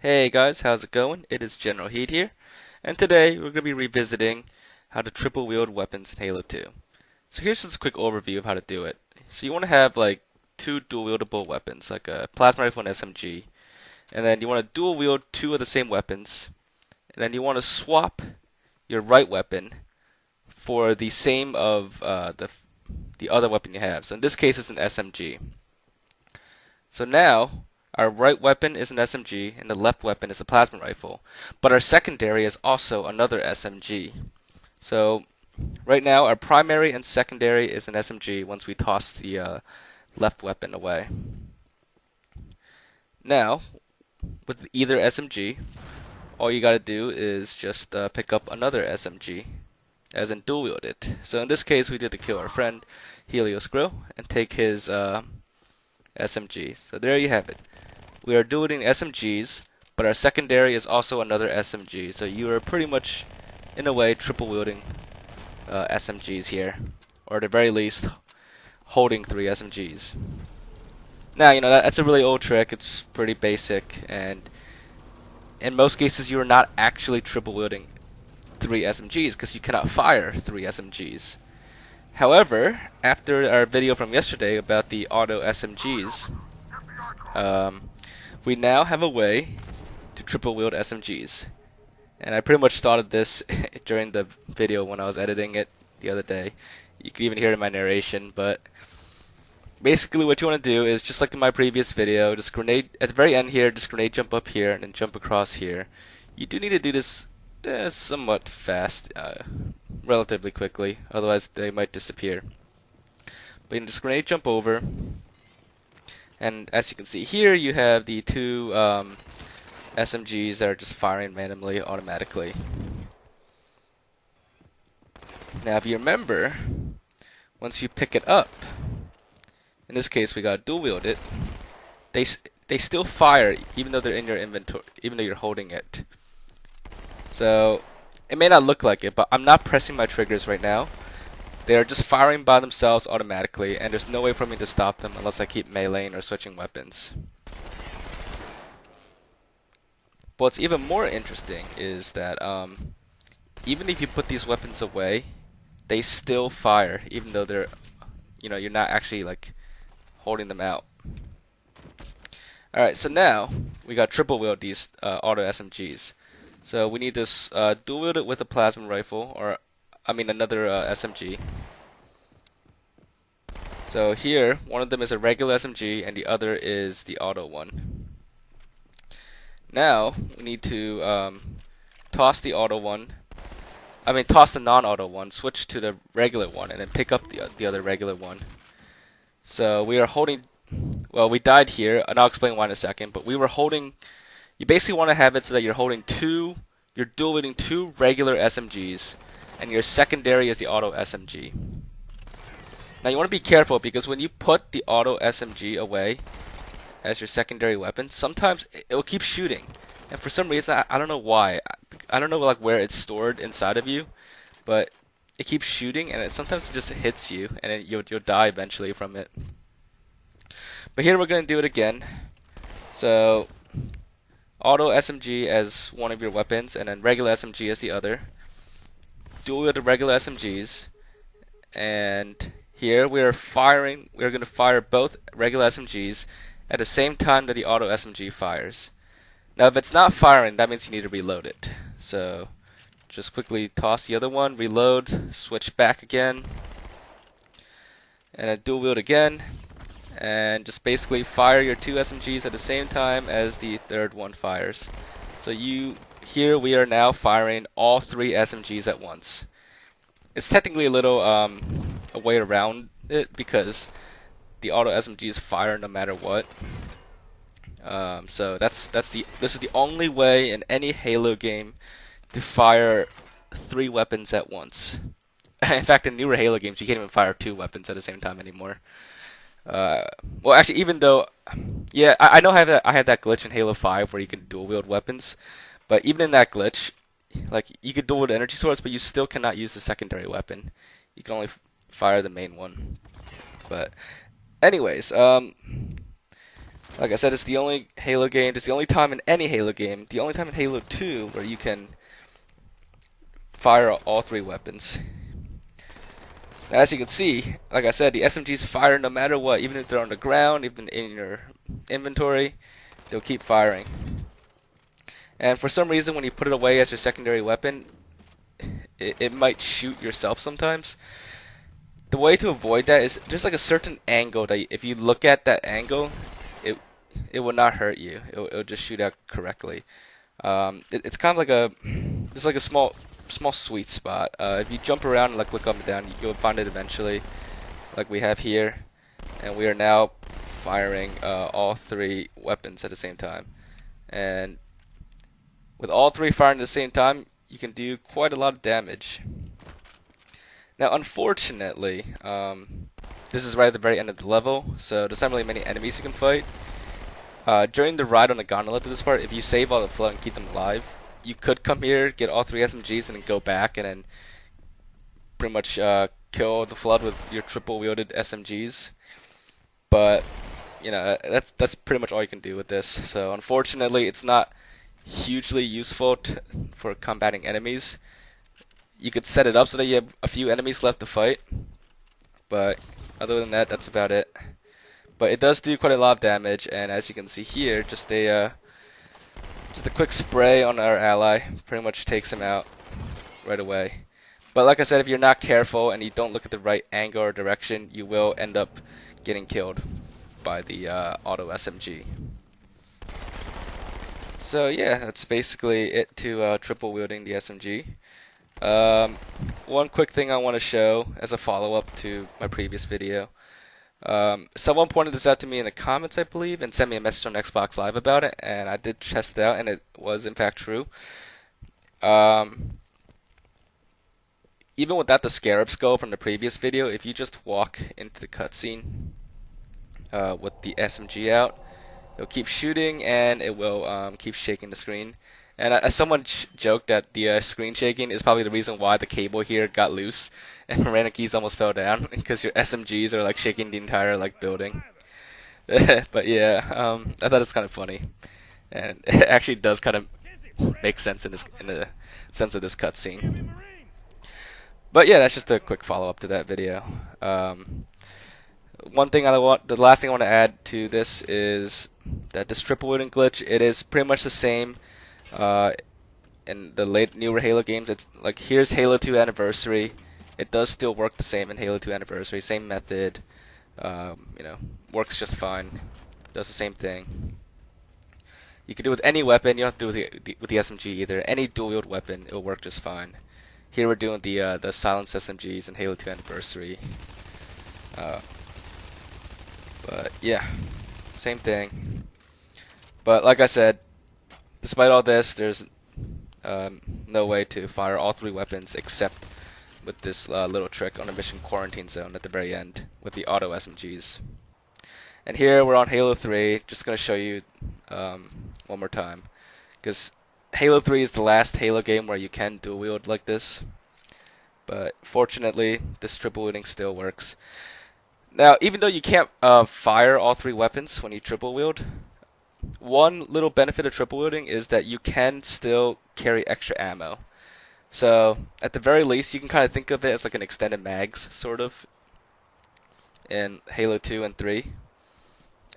Hey guys, how's it going? It is Generalkidd here, and today we're going to be revisiting how to triple wield weapons in Halo 2. So here's just a quick overview of how to do it. So you want to have like two dual wieldable weapons, like a plasma rifle and SMG, and then you want to dual wield two of the same weapons, and then you want to swap your right weapon for the same of the other weapon you have. So in this case, it's an SMG. So now, our right weapon is an SMG and the left weapon is a plasma rifle. But our secondary is also another SMG. So right now, our primary and secondary is an SMG once we toss the left weapon away. Now, with either SMG, all you gotta do is just pick up another SMG, as in dual wield it. So in this case, we did to kill our friend Helios Grill and take his SMG. So there you have it. We are dueling SMGs, but our secondary is also another SMG. So you are pretty much, in a way, triple wielding SMGs here, or at the very least, holding three SMGs. Now, that's a really old trick. It's pretty basic, and in most cases, you are not actually triple wielding three SMGs because you cannot fire three SMGs. However, after our video from yesterday about the auto SMGs, we now have a way to triple wield SMGs. And I pretty much thought of this during the video when I was editing it the other day. You can even hear it in my narration, but basically what you want to do is, just like in my previous video, just grenade at the very end here, just grenade jump up here and then jump across here. You do need to do this somewhat fast, relatively quickly, otherwise they might disappear. But you can just grenade jump over, and as you can see here, you have the two SMGs that are just firing randomly, automatically. Now, if you remember, once you pick it up, in this case we got dual wield it, they still fire even though they're in your inventory, even though you're holding it. So it may not look like it, but I'm not pressing my triggers right now. They are just firing by themselves automatically, and there's no way for me to stop them unless I keep meleeing or switching weapons. But what's even more interesting is that even if you put these weapons away, they still fire, even though they're, you're not actually like holding them out. Alright, so now we got triple wield these auto SMGs. So we need to dual wield it with a plasma rifle, or another SMG. So here, one of them is a regular SMG and the other is the auto one. Now we need to toss the auto one. Toss the non-auto one, switch to the regular one, and then pick up the other regular one. So we are holding. Well, we died here, and I'll explain why in a second. But we were holding. You basically want to have it so that you're holding two. You're dual wielding two regular SMGs, and your secondary is the auto SMG. Now you want to be careful because when you put the auto SMG away as your secondary weapon, sometimes it will keep shooting, and for some reason I don't know why. I don't know like where it's stored inside of you, but it keeps shooting, and sometimes it just hits you, and you'll die eventually from it. But here we're gonna do it again. So auto SMG as one of your weapons, and then regular SMG as the other. Dual wield the regular SMGs, and here we are firing. We're going to fire both regular SMGs at the same time that the auto SMG fires. Now, if it's not firing, that means you need to reload it. So just quickly toss the other one, reload, switch back again, and then dual wield again. And just basically fire your two SMGs at the same time as the third one fires. So here we are now firing all three SMGs at once. It's technically a little a way around it because the auto SMGs fire no matter what. So this is the only way in any Halo game to fire three weapons at once. In fact, in newer Halo games, you can't even fire two weapons at the same time anymore. Well, actually, even though, yeah, I know I have that glitch in Halo 5 where you can dual wield weapons, but even in that glitch, like you could dual wield energy swords, but you still cannot use the secondary weapon. You can only fire the main one. But, anyways, Like I said, it's the only Halo game, it's the only time in any Halo game, the only time in Halo 2 where you can fire all three weapons. Now, as you can see, like I said, the SMGs fire no matter what, even if they're on the ground, even in your inventory, they'll keep firing. And for some reason, when you put it away as your secondary weapon, it might shoot yourself sometimes. The way to avoid that is there's like a certain angle that if you look at that angle, it it will not hurt you. It'll just shoot out correctly. It's kind of like there's like a small sweet spot. If you jump around and like look up and down, you'll find it eventually, like we have here, and we are now firing all three weapons at the same time. And with all three firing at the same time, you can do quite a lot of damage. Now, unfortunately, this is right at the very end of the level, so there's not really many enemies you can fight. During the ride on the gondola to this part, if you save all the flood and keep them alive, you could come here, get all three SMGs, and then go back and then pretty much kill the flood with your triple wielded SMGs. But you know that's pretty much all you can do with this. So unfortunately, it's not hugely useful for combating enemies. You could set it up so that you have a few enemies left to fight, but other than that, that's about it. But it does do quite a lot of damage, and as you can see here, just a quick spray on our ally pretty much takes him out right away. But like I said, if you're not careful and you don't look at the right angle or direction, you will end up getting killed by the auto SMG. So yeah, that's basically it to triple wielding the SMG. One quick thing I want to show as a follow-up to my previous video. Someone pointed this out to me in the comments, I believe, and sent me a message on Xbox Live about it, and I did test it out, and it was in fact true. Even without the Scarab Skull from the previous video, if you just walk into the cutscene with the SMG out, it'll keep shooting and it will keep shaking the screen. And someone joked that the screen shaking is probably the reason why the cable here got loose and random keys almost fell down because your SMGs are like shaking the entire like building. But yeah, I thought it's kind of funny, and it actually does kind of make sense in the sense of this cutscene. But yeah, that's just a quick follow-up to that video. The last thing I want to add to this is that this triple wielding glitch, it is pretty much the same in the newer Halo games. It's like, here's Halo 2 Anniversary. It does still work the same in Halo 2 Anniversary, same method. Works just fine. Does the same thing. You can do it with any weapon. You don't have to do it with the SMG either. Any dual wield weapon, it will work just fine. Here we're doing the silenced SMGs in Halo 2 Anniversary. But yeah, same thing. But like I said, despite all this, there's no way to fire all three weapons except with this little trick on a mission quarantine zone at the very end with the auto SMGs. And here we're on Halo 3. Just gonna show you one more time, because Halo 3 is the last Halo game where you can dual wield like this. But fortunately, this triple wielding still works. Now, even though you can't fire all three weapons when you triple wield, one little benefit of triple wielding is that you can still carry extra ammo. So, at the very least, you can kind of think of it as like an extended mags, sort of, in Halo 2 and 3,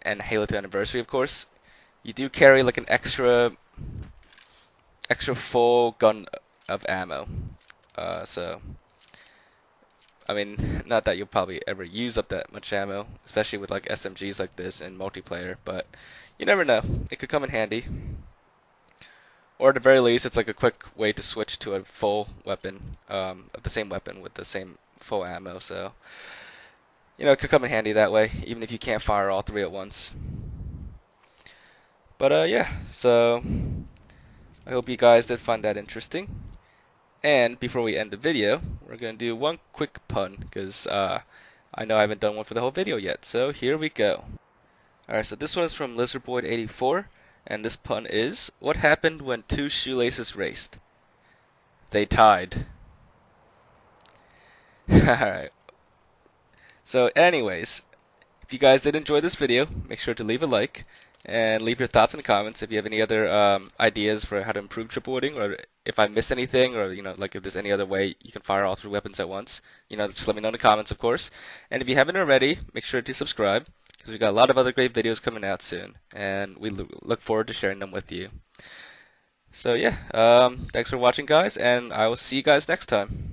and Halo 2 Anniversary, of course. You do carry like an extra full gun of ammo. So, I mean, not that you'll probably ever use up that much ammo, especially with like SMGs like this in multiplayer, but you never know. It could come in handy. Or at the very least, it's like a quick way to switch to a full weapon, of the same weapon with the same full ammo. So, it could come in handy that way, even if you can't fire all three at once. But yeah, so I hope you guys did find that interesting. And before we end the video, we're going to do one quick pun, because I know I haven't done one for the whole video yet. So here we go. Alright, so this one is from Lizardboyd84, and this pun is, what happened when two shoelaces raced? They tied. Alright. So anyways, if you guys did enjoy this video, make sure to leave a like and leave your thoughts in the comments. If you have any other ideas for how to improve triple wielding, or if I missed anything, or like if there's any other way you can fire all three weapons at once, just let me know in the comments, of course. And if you haven't already, make sure to subscribe because we've got a lot of other great videos coming out soon, and we look forward to sharing them with you. So yeah, thanks for watching, guys, and I will see you guys next time.